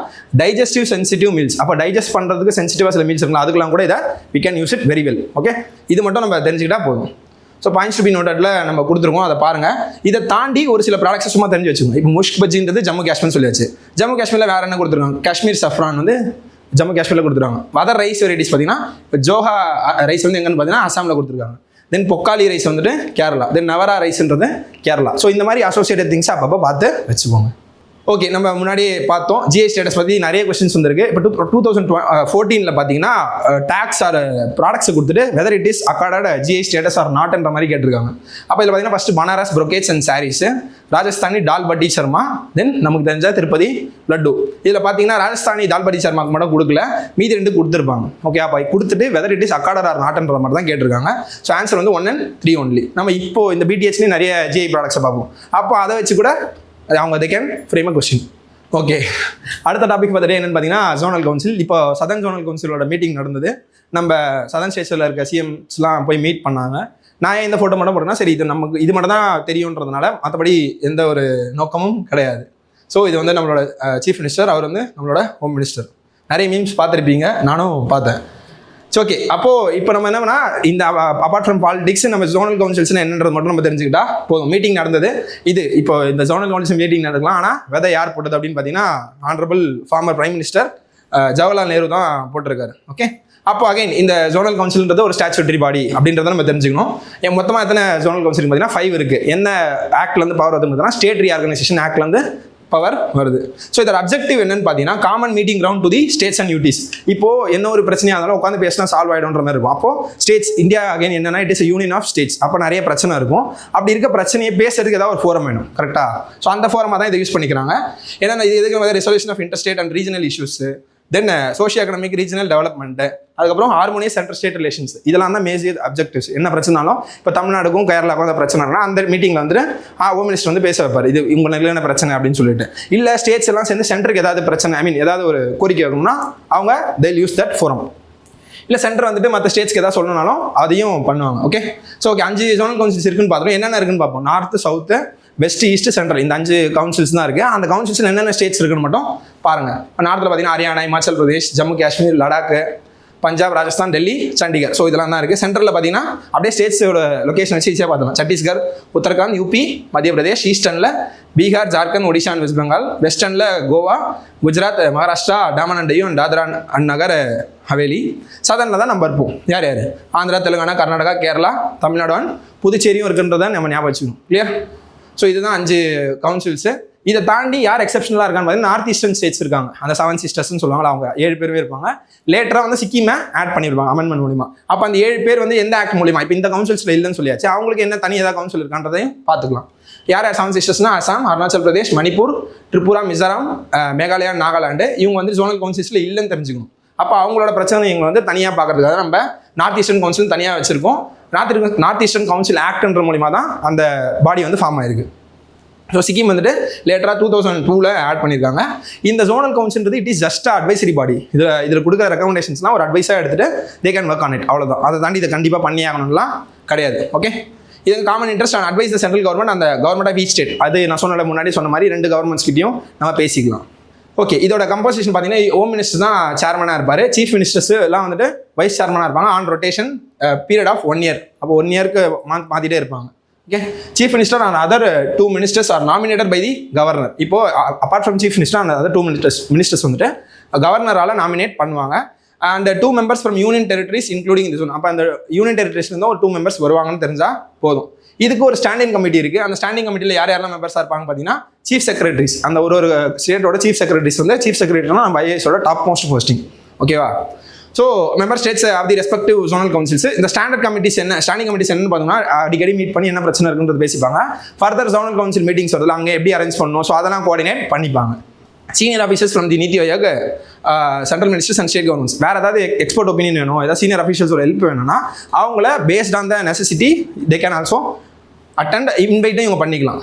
digestive sensitive meals. அப்போ டைஜஸ்ட் பண்ணுறதுக்கு சென்சிட்டிவாக சில மீல்ஸ் இருக்கலாம், அதுக்கெல்லாம் கூட இதை we can use it very well. Okay, இது மட்டும் நம்ம தெரிஞ்சுக்கிட்டா போதும். ஸோ பாயிண்ட்ஸ் டு பி நோட்டட்ல நம்ம கொடுத்துருக்கோம், அதை பாருங்கள். இதை தாண்டி ஒரு சில ப்ராடக்ட்ஸ் சும்மா தெரிஞ்சு வச்சுக்கோங்க. இப்போ முஷ்க் பஜ்ஜின்றது ஜம்மு காஷ்மீர் சொல்லியாச்சு. ஜம்மு காஷ்மீரில் வேறு என்ன கொடுத்துருக்காங்க, காஷ்மீர் சஃப்ரான் வந்து ஜம்மு காஷ்மீரில் கொடுத்துருக்காங்க. அதர் ரைஸ் வெரைட்டிஸ் பார்த்தீங்கன்னா இப்போ ஜோஹா ரைஸ் வந்து எங்கன்னு பார்த்தீங்கன்னா அசாமில் கொடுத்துருக்காங்க. தென் பொக்காலி ரைஸ் வந்துட்டு கேரளா, தென் நவரா ரைஸ்ன்றது கேரளா. ஸோ இந்த மாதிரி அசோசியேட்டட் திங்ஸ் அப்பப்போ பார்த்து வச்சுக்கோங்க. ஓகே, நம்ம முன்னாடி பார்த்தோம் ஜிஐ ஸ்டேட்டஸ் பற்றி நிறைய கொஸ்டின்ஸ் வந்திருக்கு. இப்போ 2014 பார்த்தீங்கன்னா டேக்ஸ் ஆர் ப்ராடக்ட்ஸை கொடுத்துட்டு whether it is accorded GI status or நாட்ன்ற மாதிரி கேட்டிருக்காங்க. அப்போ இதில் பார்த்தீங்கன்னா first Banaras brocades and saris, Rajasthani dal bati churma, தென் நமக்கு தெரிஞ்ச திருப்பதி லட்டு. இதில் பார்த்தீங்கன்னா ராஜஸ்தானி தால் பட்டி சர்மாக்கு மட்டும் கொடுக்கல, மீதி 2 கொடுத்துருப்பாங்க. ஓகே, அப்போ கொடுத்துட்டு whether it is accorded or நாட்ன்ற மாதிரி தான் கேட்டிருக்காங்க. ஸோ ஆன்சர் வந்து 1 and 3 ஒன்லி. நம்ம இப்போ இந்த பிடிஎஸ்லேயும் நிறைய ஜிஐ ப்ராடக்ட்ஸை பார்ப்போம். அப்போ அதை வச்சு கூட அவங்க they can frame a question. Okay, அடுத்த டாபிக் பார்த்துட்டு என்னென்னு பார்த்தீங்கன்னா ஜோனல் கவுன்சில். இப்போ சதர்ன் ஜோனல் கவுன்சிலோட மீட்டிங் நடந்தது. நம்ம சதர்ன் ஸ்டேட்ஸில் இருக்க சிஎம்ஸ்லாம் போய் மீட் பண்ணாங்க. நான் இந்த ஃபோட்டோ மட்டும் போட்டேன்னா சரி, இது நமக்கு இது மட்டும் தான் தெரியுன்றதுனால மற்றபடி எந்த ஒரு நோக்கமும் கிடையாது. ஸோ இது வந்து நம்மளோட சீஃப் மினிஸ்டர், அவர் வந்து நம்மளோட ஹோம் மினிஸ்டர். நிறைய மீம்ஸ் பார்த்துருப்பீங்க, நானும் பார்த்தேன். ஓகே, அப்போது இப்போ நம்ம என்ன பண்ணால் இந்த அப்பார்ட் ஃப்ரம் பாலிடிக்ஸ் நம்ம ஜோனல் கவுன்சில்ஸ்னு என்னன்றது மட்டும் நம்ம தெரிஞ்சுக்கிட்டா போதும். மீட்டிங் நடந்தது இது. இப்போ இந்த ஜோனல் கவுன்சில் மீட்டிங் நடக்கலாம், ஆனால் விதை யார் போட்டது அப்படின்னு பார்த்தீங்கன்னா honourable former prime minister Jawaharlal Nehru தான் போட்டிருக்காரு. ஓகே, அப்போ அகைன் இந்த ஜோனல் கவுன்சில்ன்றது ஒரு ஸ்டாச்சுட்டரி பாடி அப்படின்றத நம்ம தெரிஞ்சுக்கணும். மொத்தமாக எத்தனை ஜோனல் கவுன்சில் பார்த்தீங்கன்னா 5 இருக்குது. என்ன ஆக்ட்லேருந்து பவர் வருதுன்னு பார்த்தீங்கன்னா ஸ்டேட் ரீஆர்கனைசேஷன் ஆக்ட்லேருந்து பவர் வருது. ஸோ இதோட அப்ஜெக்டிவ் என்னன்னு பார்த்தீங்கன்னா common meeting ground to the states and unities. இப்போ என்ன ஒரு பிரச்சனையாக இருந்தாலும் உட்காந்து பேசினா சால்வ் ஆகிடும்ன்ற மாதிரி இருக்கும். அப்போ ஸ்டேட்ஸ் இந்தியா அகைன் என்னன்னா it is union of states. அப்போ நிறைய பிரச்சனை இருக்கும். அப்படி இருக்க பிரச்சனையை பேசுறதுக்கு ஏதாவது ஒரு ஃபோரம் வேணும், கரெக்டாக? ஸோ அந்த ஃபோரமாக தான் இதை யூஸ் பண்ணிக்கிறாங்க. ஏன்னா இது எதுக்கு resolution of inter state and regional issues, then socio economic regional development, அதுக்கப்புறம் ஹார்மோனியஸ் சென்ட்ரல் ஸ்டேட் ரிலேஷன்ஸ். இதெல்லாம் தான் மேஜர் அப்ஜெக்டிவ்ஸ். என்ன பிரச்சனாலும் இப்போ தமிழ்நாடுக்கும் கேரளாவுக்கும் அந்த பிரச்சனைனா அந்த மீட்டிங்கில் வந்துட்டு ஹோம் மினிஸ்டர் வந்து பேச வைப்பார், இது உங்கள் நிலையான பிரச்சனை அப்படின்னு சொல்லிட்டு. இல்லை ஸ்டேட்ஸ் எல்லாம் சேர்ந்து சென்டருக்கு ஏதாவது பிரச்சனை, ஏதாவது ஒரு கோரிக்கை வைக்கணும்னா அவங்க they'll யூஸ் தட் ஃபோரம். இல்லை சென்டர் வந்துட்டு மற்ற ஸ்டேட்ஸ்க்கு ஏதாவது சொல்லணும்னாலும் அதையும் பண்ணுவாங்க. Okay, so okay 5 zonal councils இருக்குன்னு பார்த்துருவோம். என்னென்ன இருக்குன்னு பார்ப்போம். North, south, west, east, central, இந்த 5 கவுன்சில்ஸ் தான் இருக்குது. அந்த கவுன்சில்ஸில் என்னென்ன ஸ்டேட்ஸ் இருக்குன்னு மட்டும் பாருங்கள். இப்போ நார்த்தில் பார்த்தீங்கன்னா ஹரியானா, இமாச்சல் பிரதேஷ், ஜம்மு காஷ்மீர், லடாக், பஞ்சாப், ராஜஸ்தான், டெல்லி, சண்டிகர். ஸோ இதெல்லாம் தான் இருக்குது. சென்ட்ரலில் பார்த்தீங்கன்னா அப்படியே ஸ்டேட்ஸோட லொக்கேஷன் வச்சு ஈஸியாக பார்த்துக்கலாம். சத்தீஸ்கர், உத்தரகாண்ட், யூபி, மத்திய பிரதேஷ். ஈஸ்டர்னில் பீகார், ஜார்க்கண்ட், ஒடிஷா அண்ட் வெஸ்ட் பெங்கால். வெஸ்டர்னில் கோவா, குஜராத், மகாராஷ்டிரா, டாமன் அண்ட் டையூ, தாத்ரா அண்ட் நகர் ஹவேலி. சதர்னில் தான் நம்ம இருப்போம். யார் யார்? ஆந்திரா, தெலுங்கானா, கர்நாடகா, கேரளா, தமிழ்நாடு அண்ட் புதுச்சேரியும் இருக்குன்றதை நம்ம ஞாபகம் வச்சுக்கணும். கிளியர்? ஸோ இதுதான் 5 கவுன்சில்ஸு. இதை தாண்டி யார் எக்ஸப்ஷனலாக இருக்கான்னு பார்த்தீங்கன்னா நார்த் ஈஸ்டர்ன் ஸ்டேட்ஸ் இருக்காங்க. அந்த 7 சிஸ்டர்ஸ்னு சொல்லுவாங்க, அவங்க 7 பேருமே இருப்பாங்க. லேட்டராக வந்து சிக்கிமை ஆட் பண்ணியிருப்பாங்க அமெண்ட்மெண்ட் மூலிமா. அப்போ அந்த 7 பேர் வந்து எந்த ஆக்ட் மூலிமா, இப்போ இந்த கவுன்சில்ஸில் இல்லைன்னு சொல்லியாச்சு, அவங்களுக்கு என்ன தனி ஏதாவது கவுன்சில் இருக்கான்றதையும் பார்த்துக்கலாம். யார் 7 சிஸ்டர்ஸ்னா அசாம், அருணாச்சல் பிரதேஷ், மணிப்பூர், திரிபுரா, மிசோரம், மேகாலயா, நாகாலாண்டு. இவங்க வந்து ஜோனல் கவுன்சில்ஸில் இல்லைன்னு தெரிஞ்சுக்கணும். அப்போ அவங்களோட பிரச்சனை இவங்க வந்து தனியாக பார்க்கறதுக்காக நம்ம நார்த் ஈஸ்டர்ன் கவுன்சில் தனியாக வச்சுருக்கோம். நார்த் ஈஸ்டர்ன் கவுன்சில் ஆக்ட்ன்ற மூலிமா தான் அந்த பாடி வந்து ஃபார்ம் ஆயிருக்கு. ஸோ சிக்கிம் வந்துட்டு லேட்டராக 2002 ஆட் பண்ணியிருக்காங்க. இந்த ஜோனல் கவுன்சில்ன்றது it is just advisory body. இதில் கொடுக்குற ரெக்கமெண்டேஷன்ஸ்லாம் ஒரு அட்வைஸாக எடுத்துகிட்டு they can work on it, அவ்வளோதான். அதை தாண்டி இதை கண்டிப்பாக பண்ணி ஆகணும்லாம் கிடையாது. ஓகே, இது common interest and advice the central government அந்த கவர்மெண்ட் ஆஃப் ஈச் ஸ்டேட். அது நான் முன்னாடி சொன்ன மாதிரி 2 கவர்மெண்ட்ஸ் கிட்டையும் நம்ம பேசிக்கலாம். ஓகே, இதோட கம்போசிஷன் பார்த்தீங்கன்னா ஹோம் மினிஸ்டர் தான் சேர்மனாக இருப்பார். சீஃப் மினிஸ்டர்ஸ் எல்லாம் வந்துட்டு வைஸ் சேர்மனாக இருப்பாங்க on rotation period of 1 year. அப்போ 1 yearக்கு மாற்றிட்டே இருப்பாங்க. ஓகே, chief minister and other 2 ministers are nominated by the governor. இப்போ apart from chief minister and other 2 ministers வந்துட்டு கவர்னரால் நாமினேட் பண்ணுவாங்க. And 2 members from union territories including இந்த ஜோன். அப்போ அந்த யூனியன் டெரிட்டரிஸ்லேருந்து ஒரு 2 members வருவாங்கன்னு தெரிஞ்சால் போதும். இதுக்கு ஒரு ஸ்டாண்டிங் கமிட்டி இருக்குது. அந்த ஸ்டாண்டிங் கமிட்டியில் யாரெல்லாம் மெம்பர்ஸாக இருப்பாங்க பார்த்தீங்கன்னா சீஃப் செக்ரட்டரிஸ். அந்த ஒரு ஸ்டேட்டோட சீஃப் செக்ரட்டரிஸ் வந்து சீஃப் செக்ரட்டரினா நம்ம ஐஏஎஸோட டாப் மோஸ்ட் போஸ்டிங். ஓகேவா? So member states of the respective zonal councils. இந்த ஸ்டாண்டிங் கமிட்டிஸ் என்னன்னு பார்த்தோம்னா அடிக்கடி மீட் பண்ணி என்ன பிரச்சனை இருக்குன்றது பேசிப்பாங்க. ஃபர்தர் ஜோனல் கவுன்சில் மீட்டிங்ஸ் வருது, அங்கே எப்படி அரேஞ்ச் பண்ணணும், ஸோ அதெல்லாம் கோஆர்டினேட் பண்ணிப்பாங்க. Senior officers from the Niti Aayog, central ministers and state governments. வேறு ஏதாவது எக்ஸ்பர்ட் ஒப்பீனியன் வேணும், ஏதாவது சீனியர் ஆஃபீஸர்ஸோட ஹெல்ப் வேணும்னா அவங்கள based on the necessity they can also attend இன்வைட்டும் இவங்க பண்ணிக்கலாம்.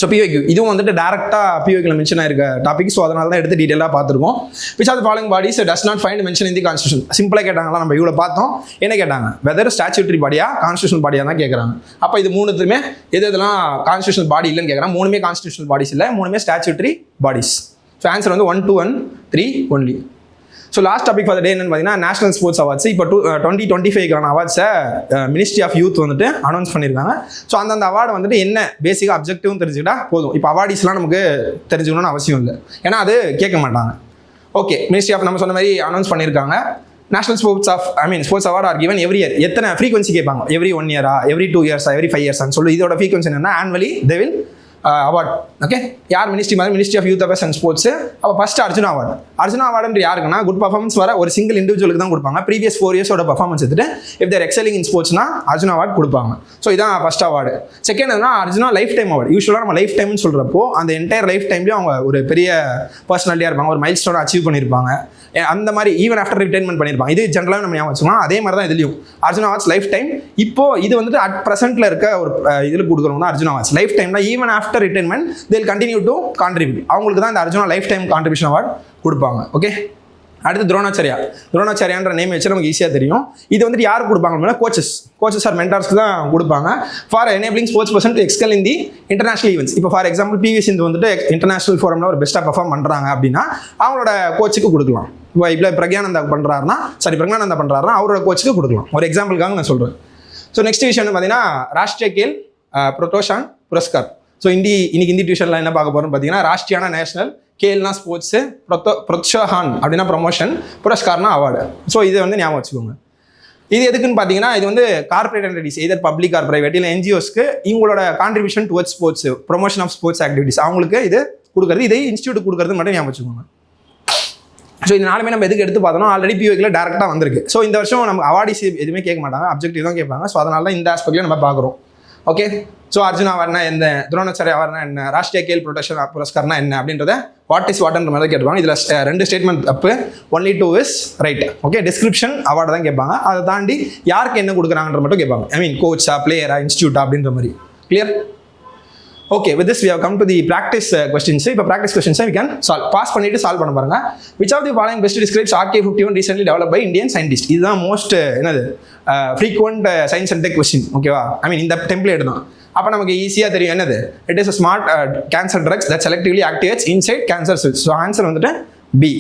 ஸோ PYQ இதுவும் வந்துட்டு டேரெக்டாக PYQல மென்ஷன் ஆயிருக்க டாபிக். ஸோ அதனால தான் எடுத்து டீட்டெயிலாக பார்த்துருக்கோம். Which are the following bodies does not find mention in the constitution. சிம்பிளாக கேட்டாங்களா, நம்ம இவ்வளோ பார்த்தோம். என்ன கேட்டாங்க, வெதர் ஸ்டாச்சுட்டரி பாடியா கான்ஸ்டியூஷன் பாடியா தான் கேட்குறாங்க. அப்போ இது மூணுத்துமே இதெல்லாம் கான்ஸ்டியூஷன் பாடி இல்லைன்னு கேட்குறாங்க. 3மே கான்ஸ்டியூஷன் பாடிஸ் இல்லை, 3மே ஸ்டாச்சுட்டரி பாடிஸ். ஸோ ஆன்சர் வந்து 1, 2 and 3 only. So last topic for the day என்னன்னு பார்த்தீங்கன்னா நேஷனல் ஸ்போர்ட்ஸ் அவார்ட்ஸ். இப்போ 2025க்கான அவார்ட்ஸை மினிஸ்ட்ரி ஆஃப் யூத் வந்துட்டு அனௌன்ஸ் பண்ணியிருக்காங்க. ஸோ அந்தந்த அவார்டு வந்துட்டு என்ன பேசிக்காக அப்ஜெக்டிவும் தெரிஞ்சுக்கிட்டா போதும். இப்போ அவார்டிஸ்லாம் நமக்கு தெரிஞ்சுக்கணும்னு அவசியம் இல்லை, ஏன்னா அது கேட்க மாட்டாங்க. ஓகே, மினிஸ்ட்ரி ஆஃப் நம்ம சொன்ன மாதிரி அனௌன்ஸ் பண்ணியிருக்காங்க. National sports award are given every year. எத்தனை ஃப்ரீக்வன்சி கேட்பாங்க, every 1 year, every 2 years, every 5 years சொல்லி இதோட ஃப்ரீக்வன்சி என்னன்னா annually they will award. Okay, யார் ministry of youth affairs and sports. அப்போ ஃபர்ஸ்ட் அர்ஜுனா அவார்டு யாருக்குன்னா குட் பர்ஃபார்மன்ஸ் வர ஒரு சிங்கிள் இண்டிவிஜுவலுக்கு தான் கொடுப்பாங்க. ப்ரீவியஸ் 4 yearsோட பர்ஃபார்மன்ஸ் எடுத்துட்டு இஃப் தேர் எக்ஸலிங் இன் ஸ்போர்ட்ஸ்னா அர்ஜுனா அவார்டு கொடுப்பாங்க. ஸோ இதான் ஃபர்ஸ்ட் அவார்டு. செகண்ட் என்ன, அர்ஜுனா லைஃப் டைம் அவார்டு. யூஸ்வலாக நம்ம லைஃப் டைம்னு சொல்கிறப்போ அந்த என்டையர் லைஃப் டைம்லேயும் அவங்க ஒரு பெரிய பர்சனாலிட்டியாக இருப்பாங்க, ஒரு மைல் ஸ்டோனை அச்சீவ் பண்ணியிருப்பாங்க. அந்த மாதிரி ஈவன் ஆஃப்டர் ரிட்டைர்மெண்ட் பண்ணியிருப்பாங்க. இது ஜென்ரலாக நம்ம ஞாபகம் வச்சுக்கோங்க. அதே மாதிரி தான் இதுலையும் அர்ஜுனா அவார்ட்ஸ் லைஃப் டைம். இப்போ இது வந்துட்டு அட் ப்ரெசென்ட்டில் இருக்க ஒரு இதில் கொடுக்குறவங்க தான் அர்ஜுனா அவார்ட்ஸ் லைஃப் டைம்னா even after retirement they'll continue to contribute. அவங்களுக்கு தான் இந்த Arjuna life time contribution award கொடுப்பாங்க. ஓகே, அடுத்து துரோணாச்சாரியான்ற நேம் வச்சு நமக்கு ஈஸியாக தெரியும். இது வந்துட்டு யாருக்கு கொடுப்பாங்க, கோச்சஸ் ஆர் மென்டார்ஸ்க்கு தான் கொடுப்பாங்க. For enabling sports person to excel in the international events. இப்போ ஃபார் எக்ஸாம்பிள் PV சிந்து வந்துட்டு இன்டர்நேஷனல் ஃபோரமில் ஒரு பெஸ்ட்டாக பர்ஃபார்ம் பண்ணுறாங்க அப்படின்னா அவங்களோட கோச்சுக்கு கொடுக்கலாம். இப்போ பிரக்யானந்தா பண்ணுறாருன்னா அவரோட கோச்சுக்கு கொடுக்கலாம். ஒரு எக்ஸாம்பிளுக்காக நான் சொல்கிறேன். ஸோ நெக்ஸ்ட் விஷயம் வந்து பார்த்தீங்கன்னா ராஷ்ட்ரிய கேல் புரோட்டோஷான் புரஸ்கார். ஸோ இன்னைக்கு ஹிந்தி டியூஷனில் என்ன பார்க்க போகிறோம்னு பார்த்தீங்கன்னா ராஷ்ட்ரியானா நேஷனல், கேல்னா ஸ்போர்ட்ஸு, ப்ரோத்சாஹான் அப்படின்னா ப்ரொமோஷன், புரஸ்கார்னா அவார்டு. ஸோ இதை வந்து ஞாபகம் வச்சுக்கோங்க. இது எதுக்குன்னு பார்த்தீங்கன்னா இது வந்து corporate entities either public or private இல்லை NGOஸ்க்கு இவங்களோட contribution towards sports, promotion of sports activities அவங்களுக்கு இது கொடுக்குறது. இதை இன்ஸ்டியூட் கொடுக்குறது மட்டும் ஞாபகம் வச்சுக்கோங்க. ஸோ இது நாலுமே நம்ம எதுக்கு எடுத்து பார்த்தோம்னா ஆல்ரெடி PYQல டேரெக்டாக வந்திருக்கு. ஸோ இந்த வருஷம் நம்ம அவார்டிஸ் எதுவுமே கேட்க மாட்டாங்க, அப்ஜெக்டிவ் தான் கேட்பாங்க. ஸோ அதனால தான் இந்த ஆஸ்பெக்ட்லையும் நம்ம பார்க்குறோம். ஓகே, ஸோ அர்ஜுனா அவார்ட்னா என்ன, துரோணாச்சாரியா அவார்ட்னா என்ன, ராஷ்ட்ரிய கேல் புரஸ்கார்னா என்ன அப்படின்றத வாட்ன்ற மாதிரி கேட்டுவாங்க. இதில் 2 ஸ்டேட்மெண்ட் தப்பு, only 2 is right. Okay, description award தான் கேட்பாங்க. அதை தாண்டி யாருக்கு என்ன கொடுக்குறாங்கன்ற மட்டும் கேட்பாங்க. கோச்சா, பிளேயரா, இன்ஸ்டியூட்டா அப்படின்ற மாதிரி. Clear? Okay, with this we have come to the practice questions. இப்போ practice questions we can solve. Pause பண்ணிட்டு சால்வ் பண்ண பாருங்க. Which of the following best describes RK51 recently developed by Indian scientist? இதுதான் மோஸ்ட் என்னது frequent science and tech question. ஓகேவா? இந்த template தான். அப்போ நமக்கு ஈஸியாக தெரியும் என்னது. It is a smart cancer drugs that selectively activates inside cancer cells. So answer வந்துட்டு B.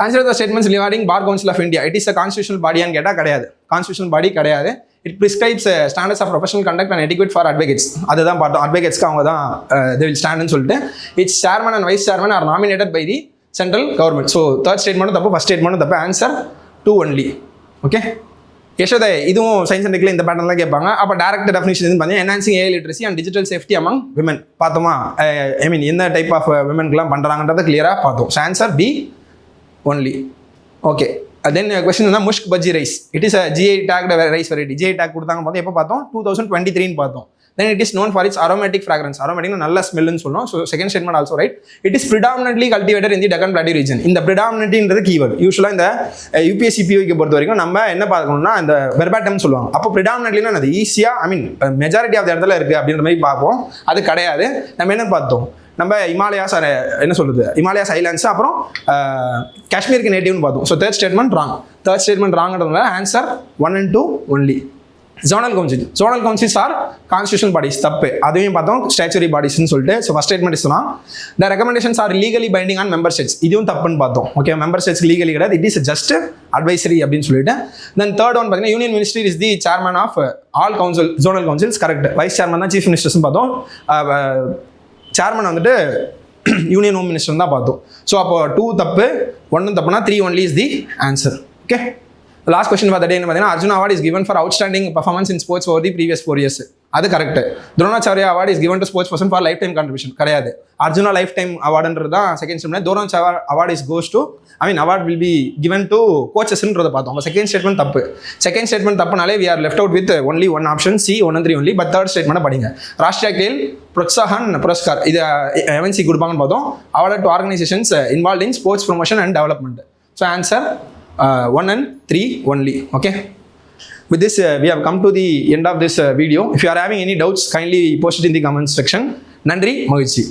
Consider the statements regarding Bar Council of India. It is a constitutional body and கேட்டால் கிடையாது. Constitutional body கிடையாது. It prescribes standards of professional conduct and etiquette for advocates. அதுதான் பார்த்தோம். அட்வொகேட்ஸ்க்கு அவங்க தான் they will stand ன்னு சொல்லிட்டு its chairman and vice chairman are nominated by the central government. So third statement தப்பு, first statement தப்பு. Answer 2 only. Okay, Yashoda இதுவும் science and டெக்ல இந்த பேட்டர்ன்லாம் கேட்பாங்க. அப்போ டைரக்ட் டெஃபினிஷன் எதுன்னு பார்த்தீங்கன்னா enhancing AI literacy and digital safety among women. பார்த்தோமா? எந்த டைப் ஆஃப் விமென்க்குலாம் பண்ணுறாங்கன்றதை கிளியராக பார்த்தோம். So answer B only. Okay, then question is Mushk Budji rice. It is a GI tagged rice variety. GI tag கொடுத்தாங்க பார்த்தோம். எப்போ பார்த்தோம்? 2023 பார்த்தோம். Then it is known for its aromatic fragrance. Aromatic நல்ல ஸ்மெல்னு சொல்லணும். So second statement also right. It is predominantly cultivated in the Deccan Plateau region. இந்த predominantன்றது keyword. யூசுவலாக இந்த UPSC PYQ பொறுத்த வரைக்கும் நம்ம என்ன பார்க்கணும்னா இந்த verbatim சொல்லுவாங்க. அப்போ predominantlyனா அது ஈஸியாக மெஜாரிட்டி ஆஃப் இடத்துல இருக்குது அப்படின்ற மாதிரி பார்ப்போம். அது கிடையாது. நம்ம என்ன பார்த்தோம்? நம்ம இமாலயாஸ் என்ன சொல்கிறது, இமாலயாஸ் ஐலாண்ட்ஸ் அப்புறம் காஷ்மீருக்கு நேட்டிவ்னு பார்த்தோம். ஸோ தேர்ட் ஸ்டேட்மெண்ட் ராங்ன்றதுனால ஆன்சர் 1 and 2 ஒன்லி. Zonal councils are constitutional bodies. தப்பு அதையும் பார்த்தோம் statutory bodiesனு சொல்லிட்டு. ஸோ ஃபர்ஸ்ட் ஸ்டேட்மெண்ட் சொன்னா the recommendations are legally binding on member states. இதுவும் தப்புன்னு பார்த்தோம். ஓகே, member states legally கிடையாது, it is just advisory அப்படின்னு சொல்லிட்டு. Then third one பார்த்தீங்கன்னா union ministry is the chairman of all zonal councils. Correct, vice chairman தான் chief மினிஸ்டர்ஸ்னு பார்த்தோம். Chairman வந்துட்டு யூனியன் ஹோம் மினிஸ்டர் தான் பார்த்தோம். ஸோ அப்போ 2 தப்பு, 1 தப்புனா 3 only is the answer. Okay, the last question for the day என்ன பார்த்தீங்கன்னா Arjuna award is given for outstanding performance in sports over the previous 4 years. அது correct. Dronacharya award is given to sports person for lifetime contribution. கிடையாது. Arjuna life time அவார்டுன்றது தான் second statement. Dronacharya award is goes to award will be given to coachesன்றதை பார்த்தோம். Second statement தப்பு. Second statement தப்புனாலே we are left out with only one option, C 1 and 3 only. But third statement படிங்க. ராஷ்டிரிய கேல் புரோத்சாகன் புரஸ்கார் இது MNC கொடுப்பாங்கன்னு பார்த்தோம். Award to organisations involve in sports promotion and development. So answer 1 and 3 only. Okay, with this we have come to the end of this video. If you are having any doubts, kindly post it in the comments section. Nandri Mohichi.